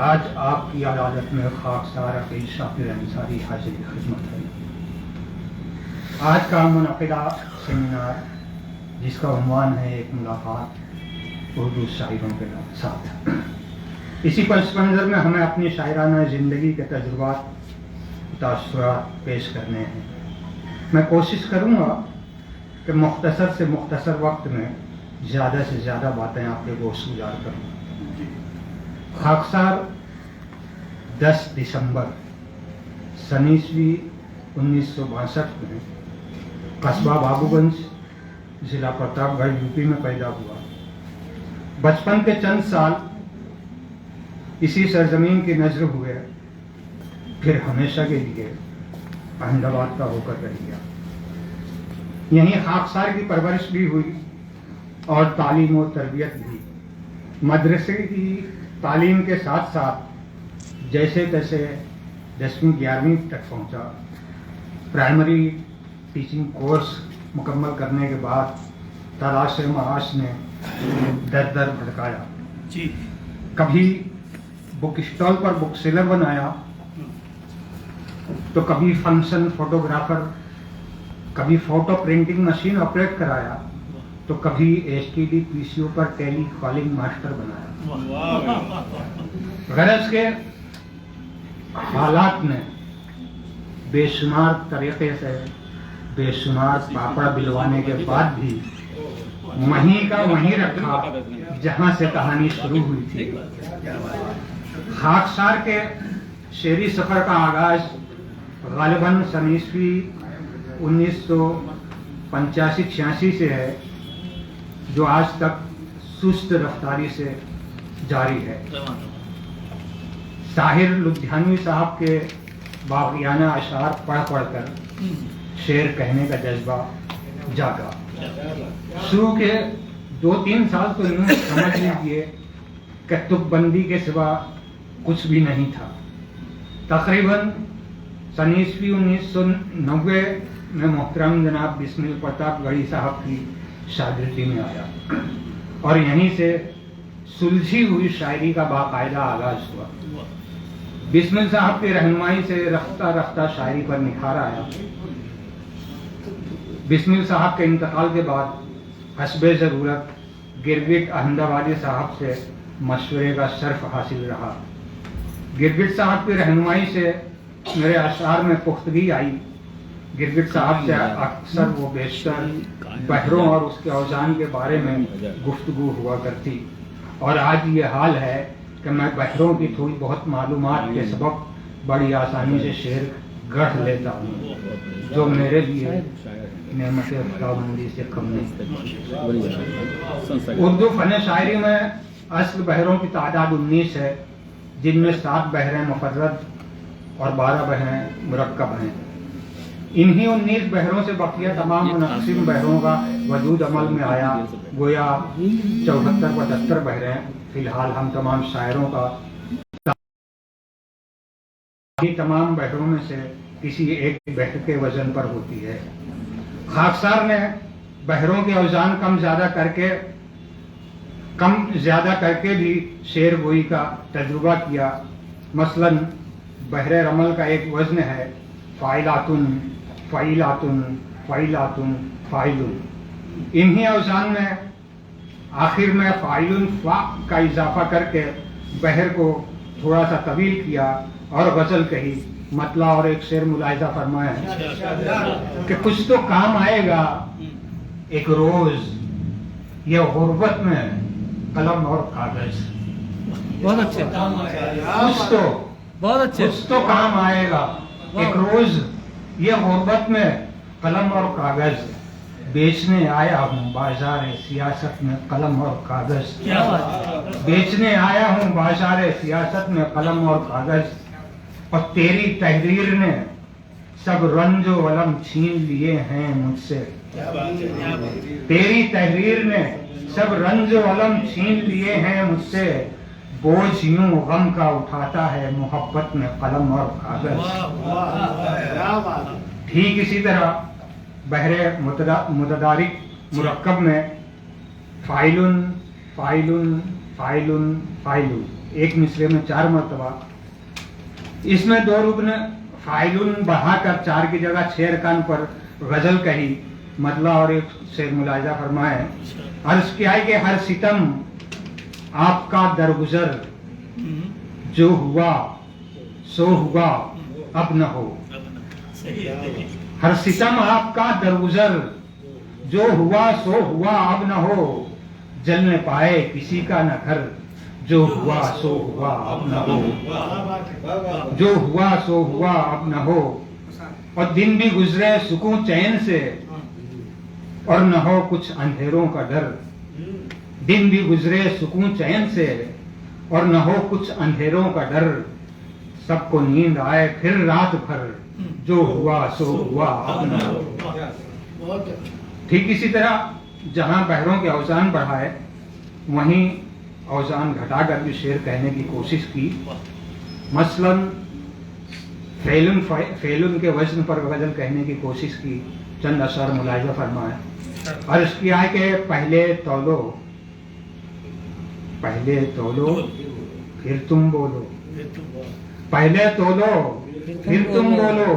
آج آپ کی عدالت میں خاکسار عقیل شاکر انصاری حاضر خدمت ہے۔ آج کا منعقدہ سیمینار جس کا عنوان ہے ایک ملاقات اردو شاعروں کے ساتھ، اسی پس منظر میں ہمیں اپنی شاعرانہ زندگی کے تجربات تاثرات پیش کرنے ہیں۔ میں کوشش کروں گا کہ مختصر سے مختصر وقت میں زیادہ سے زیادہ باتیں آپ کے گوش گزار کروں۔ خاکسار 10 دسمبر سن عیسوی 1962 میں قصبہ بابوگنج ضلع پرتاپ گڑھ یوپی میں پیدا ہوا۔ بچپن کے چند سال اسی سرزمین کی نظر ہوئے، پھر ہمیشہ کے لیے احمد آباد کا ہو کر رہ گیا۔ یہیں خاکسار کی پرورش بھی ہوئی اور تعلیم و تربیت بھی۔ مدرسے کی تعلیم کے ساتھ ساتھ جیسے تیسے 10ویں 11ویں تک پہنچا۔ پرائمری ٹیچنگ کورس مکمل کرنے کے بعد تلاش معاش نے در در بھٹکایا۔ کبھی بک اسٹال پر بک سیلر بنایا، تو کبھی فنکشن فوٹوگرافر، کبھی فوٹو پرنٹنگ مشین آپریٹ کرایا، تو کبھی STD PCO پر ٹیلی کالنگ ماسٹر بنایا۔ غرض کے حالات نے بے شمار طریقے سے بے شمار پاپڑ بلوانے کے بعد بھی وہیں کا وہیں رکھا جہاں سے کہانی شروع ہوئی تھی۔ خاکسار کے شعری سفر کا آغاز غالباً سن عیسوی 1985-86 سے ہے، جو آج تک سست رفتاری سے جاری ہے۔ طاہر لدھیانوی صاحب کے باغیانہ اشعار پڑھ پڑھ کر شعر کہنے کا جذبہ جاگا۔ شروع کے 2-3 سال تو یوں سمجھ لیجیے کہ تک بندی کے سوا کچھ بھی نہیں تھا۔ تقریباً سن عیسوی 1990 میں محترم جناب بسمل پرتاپ گڑھی صاحب کی شاگردی میں آیا اور یہیں سے سلجھی ہوئی شاعری کا باقاعدہ آغاز ہوا۔ بسمل صاحب کی رہنمائی سے رفتہ رفتہ شاعری پر نکھار آیا۔ بسمل صاحب کے انتقال کے بعد حسب ضرورت گرگٹ احمد آبادی صاحب سے مشورے کا شرف حاصل رہا۔ گرگٹ صاحب کی رہنمائی سے میرے اشعار میں پختگی آئی۔ گرگٹ صاحب سے اکثر و بیشتر بحروں اور اس کے اوزان کے بارے میں گفتگو ہوا کرتی، اور آج یہ حال ہے کہ میں بحروں کی تھوڑی بہت معلومات کے سبب بڑی آسانی سے شعر گڑھ لیتا ہوں، جو میرے لیے نعمت خداوندی سے کم نہیں۔ اردو فن شاعری میں اصل بحروں کی تعداد 19 ہے، جن میں 7 بحریں مفرد اور 12 بحریں مرکب ہیں۔ انہی 19 بحروں سے بقیہ تمام منقسم بحروں کا وجود عمل میں آیا، گویا 74-75 بحریں فی الحال ہم تمام شاعروں کا تمام بحروں میں سے کسی ایک بحر کے وزن پر ہوتی ہے۔ خاکسار نے بحروں کے اوزان کم زیادہ کر کے بھی شعر گوئی کا تجربہ کیا۔ مثلاً بحر رمل کا ایک وزن ہے فاعلاتن فعیلاتن فعیلاتن فاعلن۔ انہی اوزان میں آخر میں فاعلن فا کا اضافہ کر کے بحر کو تھوڑا سا طویل کیا اور غزل کہی۔ مطلع اور ایک شعر ملاحظہ فرمایا ہے کہ کچھ تو کام آئے گا ایک روز یہ غربت میں قلم اور کاغذ۔ بہت اچھے، کچھ تو کام آئے گا ایک روز یہ غربت میں قلم اور کاغذ، بیچنے آیا ہوں بازار سیاست میں قلم اور کاغذ۔ بیچنے آیا ہوں بازار سیاست میں قلم اور کاغذ، اور تیری تحریر نے سب رنج و الم چھین لیے ہیں مجھ سے۔ تیری تحریر نے سب رنج و الم چھین لیے ہیں مجھ سے، بوجھ یوں غم کا اٹھاتا ہے محبت میں قلم اور کاغذ۔ ٹھیک اسی طرح بحر متدارک مرکب میں فاعلن فاعلن فاعلن فاعلن एक मिसरे में 4 मरतबा। इसमें 2 रुकन फाइलुन बढ़ाकर 4 की जगह 6 अरकान पर गजल कही। मतलब और एक शेर मुलाजा फरमाए, अर्ज किया है कि हर सितम आपका दरगुजर, जो हुआ सो हुआ अब न हो। हर सितम आपका दरगुजर, जो हुआ सो हुआ अब न हो। जल न पाए किसी का न घर, जो हुआ सो हुआ अब न हो। जो हुआ सो हुआ अब न हो। और दिन भी गुजरे सुकून चैन से, और न हो कुछ अंधेरों का डर। दिन भी गुजरे सुकून चैन से, और न हो कुछ अंधेरों का डर। सबको नींद आए फिर रात भर, जो हुआ सो हुआ अब न हो। ठीक इसी तरह जहां बहरों के औजान बढ़ाए, वहीं औजान घटाकर भी शेर कहने की कोशिश की। मसलन फेलुन के वजन पर गजल कहने की कोशिश की। चंद अशर मुलाहिजा फरमाए। अर्ज किया है कि पहले तौलो फिर तुम बोलो, पहले तौलो फिर तुम बोलो।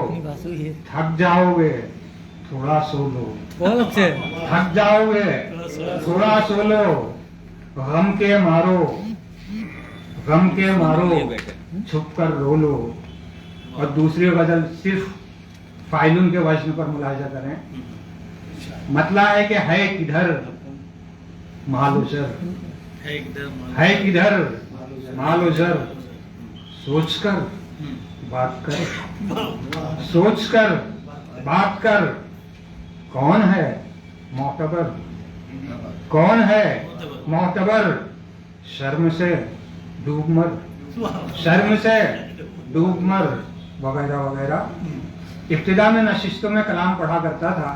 थक जाओगे थोड़ा सो लो, बहुत अच्छे। थक जाओगे थोड़ा सो लो। गम के मारो छुप कर रो लो। और दूसरी गजल सिर्फ फाइलुन के वजन पर मुलाहिजा करें। मतलब है कि है किधर मालूजर, है किधर मालूजर। सोचकर बात कर, सोचकर बात कर। कौन है मोहतबर, कौन है मोहतबर। शर्म से डूब मर, शर्म से डूब मर, वगैरह वगैरह। इब्तिदा में नशिस्तों में कलाम पढ़ा करता था,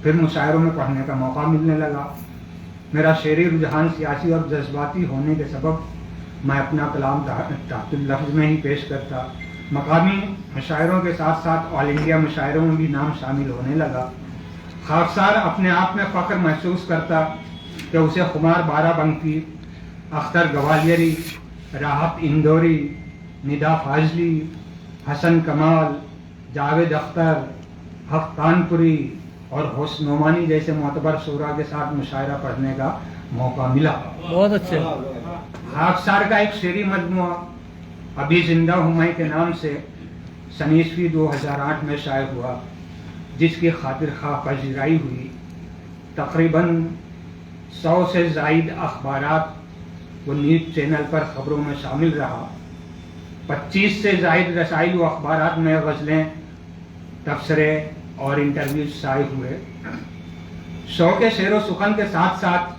फिर मुशायरों में पढ़ने का मौका मिलने लगा। मेरा शेरी रुझान सियासी और जज्बाती होने के सबब मैं अपना कलाम ताक़ुल लफ्ज़ में ही पेश करता। मकामी मुशायरों के साथ साथ ऑल इंडिया मुशायरों में भी नाम शामिल होने लगा। खाकसार अपने आप में फ़ख्र महसूस करता कि उसे खुमार बाराबंकी, अख्तर गवालियरी, राहत इंदौरी, निदा फाजली, हसन कमाल, जावेद अख्तर, हक कानपुरी और होसन नोमानी जैसे मोतबर शोरा के साथ मुशायरा पढ़ने का मौका मिला। बहुत अच्छे। खाकसार का एक शेरी मजमुआ अभी जिंदा हूँ मैं के नाम से सनीसवी 2008 में शाये हुआ, जिसकी खातिर खा पजीराई हुई। तकरीबन 100 से ज़ायद अखबारात व न्यूज़ चैनल पर खबरों में शामिल रहा। 25 से ज़ायद रसाइल व अखबारात में गज़लें, तबसरे और इंटरव्यूज शाये हुए। शौक़ शेर व सुखन के साथ साथ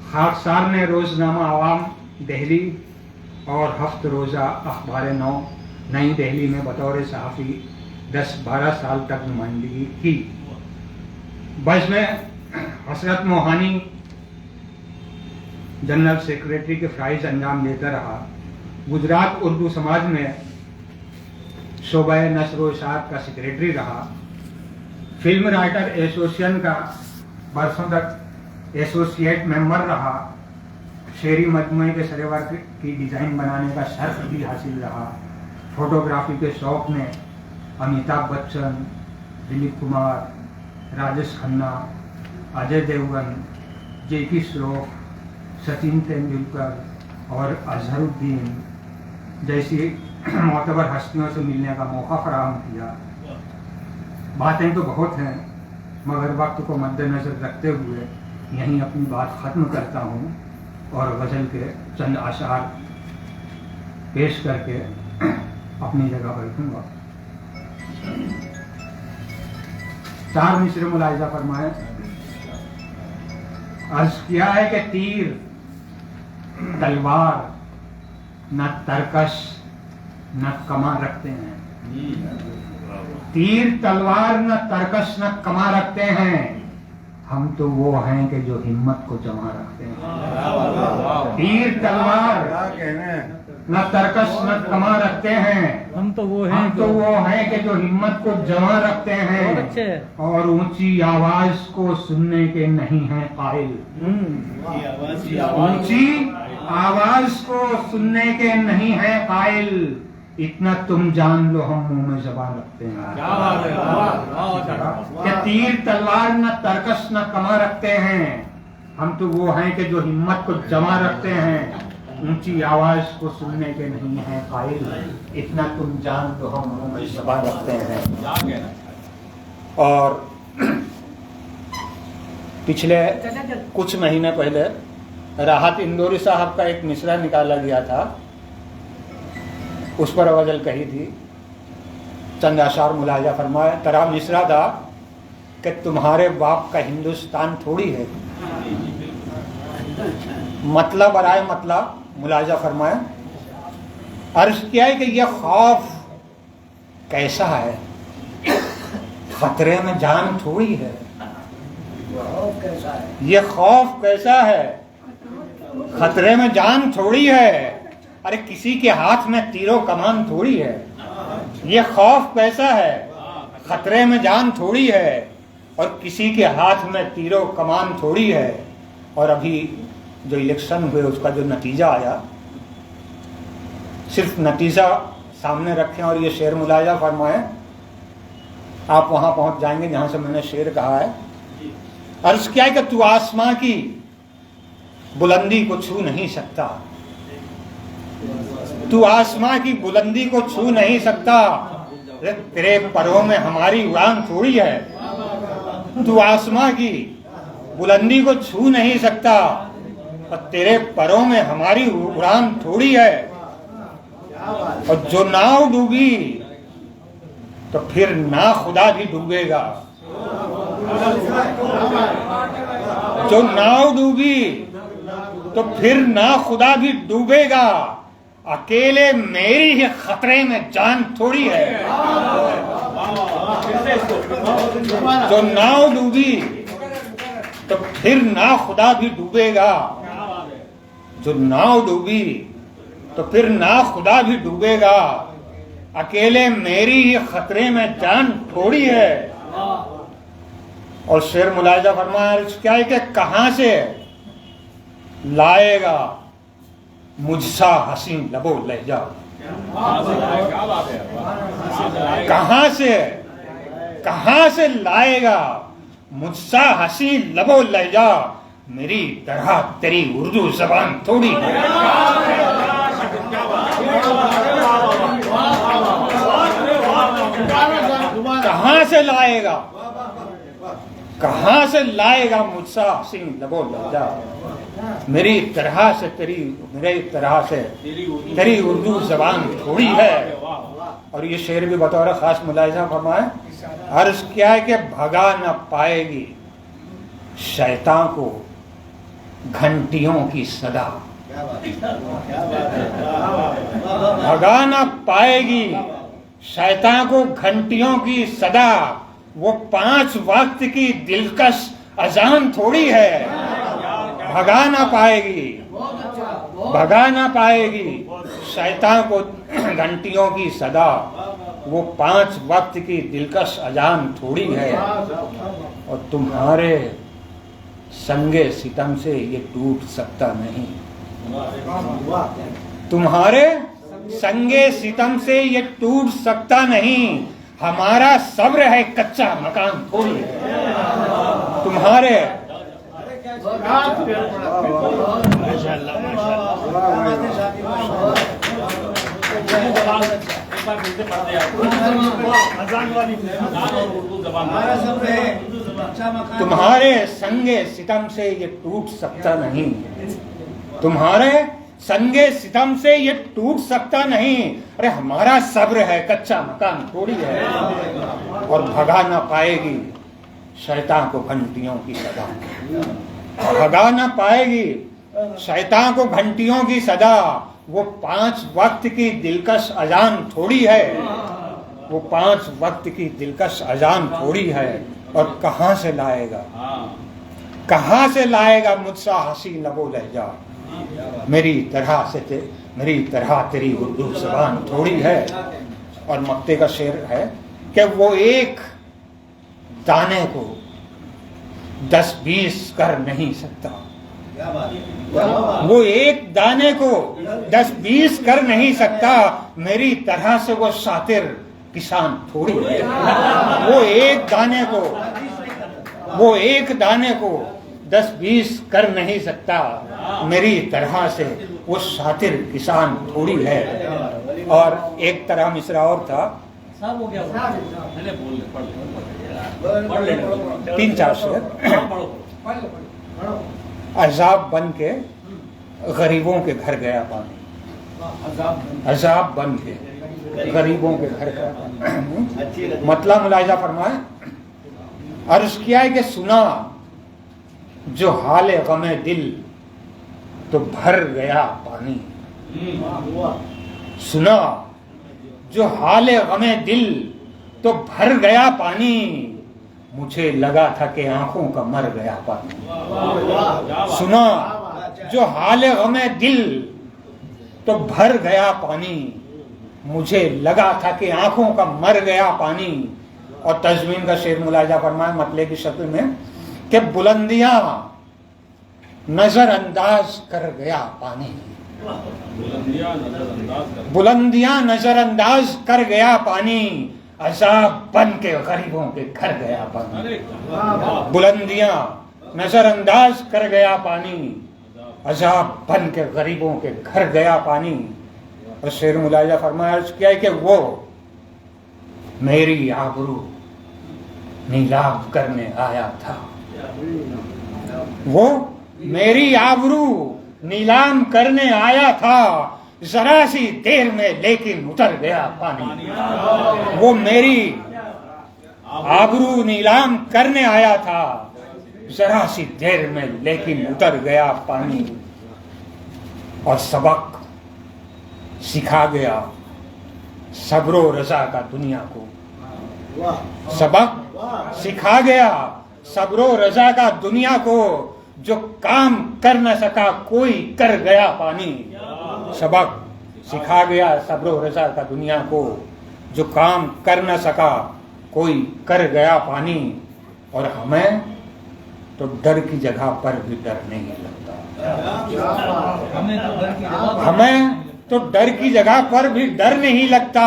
खाकसार ने रोज़नामा आवाम दिल्ली और हफ्त रोज़ा अखबार नौ नई दिल्ली में बतौर सहाफ़ी 10-12 साल तक नुमाइंदगी की। बस में हसरत मोहानी जनरल सेक्रेटरी के फ़राइज़ अंजाम देता रहा। गुजरात उर्दू समाज में शोबा नस्र व इशाअत का सेक्रेटरी रहा। फिल्म राइटर एसोसिएशन का बरसों तक एसोसिएट मेंबर रहा। शेरी मजमूए के सरेवर की डिज़ाइन बनाने का शर्फ भी हासिल रहा। फोटोग्राफी के शौक़ में अमिताभ बच्चन, दिलीप कुमार, राजेश खन्ना, अजय देवगन, जैकी श्रॉफ, सचिन तेंदुलकर और अजहरुद्दीन जैसी मोतबर हस्तियों से मिलने का मौका फराहम किया। बातें तो बहुत हैं, मगर वक्त को मद्देनज़र रखते हुए यहीं अपनी बात ख़त्म करता हूँ और गज़ल के चंद अशार पेश करके अपनी जगह बैठूँगा। 4 मिसरे मुलाहिजा फरमाए। अर्ज किया है कि तीर तलवार न तरकश न कमा रखते हैं। तीर तलवार न तरकश न कमा रखते हैं। हम तो वो हैं कि जो हिम्मत को जमा रखते हैं। तीर तलवार न तरकस न कमा रखते हैं, हम तो वो हैं हम तो वो हैं कि जो हिम्मत को जमा रखते बहुत हैं अच्छे है। और ऊंची आवाज को सुनने के नहीं हैं कायल। ऊंची आवाज को सुनने के नहीं हैं कायल, इतना तुम जान लो हम मुंह में ज़बान रखते हैं। कि तीर तलवार न तरकस न कमा रखते हैं, हम तो वो हैं कि जो हिम्मत को जमा रखते हैं, ऊंची आवाज को सुनने के नहीं हैं कायल, इतना तुम जान लो हम मुंह में ज़बान रखते हैं। और पिछले कुछ महीने पहले राहत इंदौरी साहब का एक मिसरा निकाला गया था, उस पर गजल कही थी। चंद अशार मुलाजा फरमाया। तरह मिसरा था कि तुम्हारे बाप का हिंदुस्तान थोड़ी है, मतलब बराए मतलब मुलाजा फरमाया। अर्ज किया है कि यह खौफ कैसा है, खतरे में जान थोड़ी है। ये खौफ कैसा है, खतरे में जान थोड़ी है। अरे किसी के हाथ में तीरों कमान थोड़ी है। ये खौफ कैसा है, खतरे में जान थोड़ी है, और किसी के हाथ में तीरों कमान थोड़ी है। और अभी जो इलेक्शन हुए उसका जो नतीजा आया, सिर्फ नतीजा सामने रखें और ये शेर मुलाजा फरमाएं। आप वहां पहुंच जाएंगे जहां से मैंने शेर कहा है। अर्ज क्या है कि तू आसमां की बुलंदी को छू नहीं सकता, तू आसमां की बुलंदी को छू नहीं सकता, तेरे परों में हमारी उड़ान थोड़ी है। तू आसमां की बुलंदी को छू नहीं सकता और तेरे परों में हमारी उड़ान थोड़ी है। और जो नाव डूबी तो फिर ना खुदा भी डूबेगा, जो नाव डूबी तो फिर ना खुदा भी डूबेगा, अकेले मेरी ही खतरे में जान थोड़ी है। जो नाव डूबी तो फिर ना खुदा भी डूबेगा, जो नाव डूबी तो फिर ना खुदा भी डूबेगा, अकेले मेरी ही खतरे में जान थोड़ी है। और शेर मुलाजा फरमाया क्या है कि कहां से लाएगा मुझसा हसी लबो लहजा, कहां से लाएगा मुझसा हसी लबो लहजा, मेरी तरह तेरी उर्दू जबान थोड़ी है। कहां से लाएगा मुझसा हसी लबो लहजा, मेरी तरह से तेरी उर्दू जबान थोड़ी है। और ये शेर भी बतौर खास मुलाहिजा फरमाए। अर्ज क्या है कि भगा न पाएगी शैतान को घंटियों की सदा, भगा न पाएगी शैतान को घंटियों की सदा, वो 5 वक्त की दिलकश अजान थोड़ी है। भगा ना पाएगी शैतान को घंटियों की सदा, वो 5 वक्त की दिलकश अजान थोड़ी है। और तुम्हारे संगे सितम से ये टूट सकता नहीं, तुम्हारे संगे सितम से ये टूट सकता नहीं, हमारा सब्र है कच्चा मकान थोड़ी है। तुम्हारे तुम्हारे संगे सितम से ये टूट सकता नहीं, तुम्हारे संगे सितम से ये टूट सकता नहीं, अरे हमारा सब्र है कच्चा मकान थोड़ी है। और भगा ना पाएगी शैतान को घंटियों की सदा, भगा ना पाएगी शैतान को घंटियों की सदा, वो 5 वक्त की दिलकश अजान थोड़ी है, वो 5 वक्त की दिलकश अजान थोड़ी है। और कहां से लाएगा मुझसा हसी लबो लहजा, मेरी तरह मेरी तरह तेरी उर्दू ज़बान थोड़ी है। और मक्ते का शेर है कि वो एक दाने को 10-20 कर नहीं सकता, वो एक दाने को 10-20 कर नहीं सकता, मेरी तरह से वो शातिर किसान थोड़ी है। वो एक दाने को 10-20 कर नहीं सकता, मेरी तरह से वो शातिर किसान थोड़ी है। और एक तरह मिसरा और था, 3-4 शेर। अजाब बन के गरीबों के घर गया पानी, अजाब बन के गरीबों के घर गया पानी। मतलब मुलाहिजा फरमाए, अर्ज किया है कि सुना जो हाले गमे दिल तो भर गया पानी, सुना जो हाले गमे दिल तो भर गया पानी, मुझे लगा था कि आंखों का मर गया पानी। सुना जो हाले गमे दिल तो भर गया पानी, मुझे लगा था कि आंखों का मर गया पानी। और तज़मीन का शेर मुलाहिजा फरमाए मतले की शक्ल में कि बुलंदियां नजरअंदाज कर गया पानी, बुलंदियां नजरअंदाज कर गया पानी, अजाब बन के गरीबों के घर गया पानी। बुलंदियां नजरअंदाज कर गया पानी, अजाब बन के गरीबों के घर गया पानी। और शेर मुलाहिजा फरमाया क्या है कि वो मेरी आबरू नीलाम करने आया था, वो मेरी आबरू नीलाम करने आया था, जरा सी देर में लेकिन उतर गया पानी। वो मेरी आबरू नीलाम करने आया था, जरा सी देर में लेकिन उतर गया पानी। और सबक सिखा गया सब्रो रजा का दुनिया को, सबक सिखा गया सब्रो रजा का दुनिया को, जो काम कर न सका कोई कर गया पानी। सबक सिखा गया सब्रो रजा का दुनिया को, जो काम कर न सका कोई कर गया पानी। और हमें तो डर की जगह पर भी डर नहीं लगता, हमें तो डर की जगह पर भी डर नहीं लगता,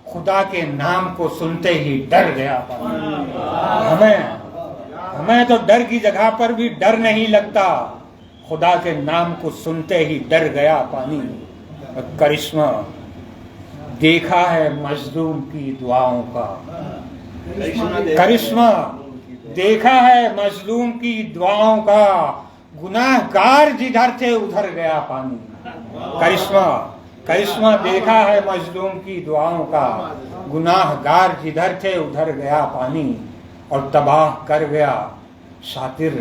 खुदा के नाम को सुनते ही डर गया पानी। हमें तो डर की जगह पर भी डर नहीं लगता, खुदा के नाम को सुनते ही डर गया पानी। करिश्मा देखा है मजलूम की दुआओं का, करिश्मा देखा है मजलूम की दुआओं का, गुनाहगार जिधर थे उधर गया पानी। करिश्मा देखा है मजलूम की दुआओं का, गुनाहगार जिधर थे उधर गया पानी। और तबाह कर गया शातिर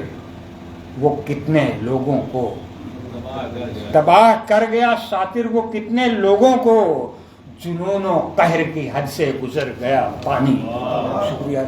वो कितने लोगों को, तबाह कर गया शातिर वो कितने लोगों को, जुनूनो कहर की हद से गुजर गया पानी। शुक्रिया।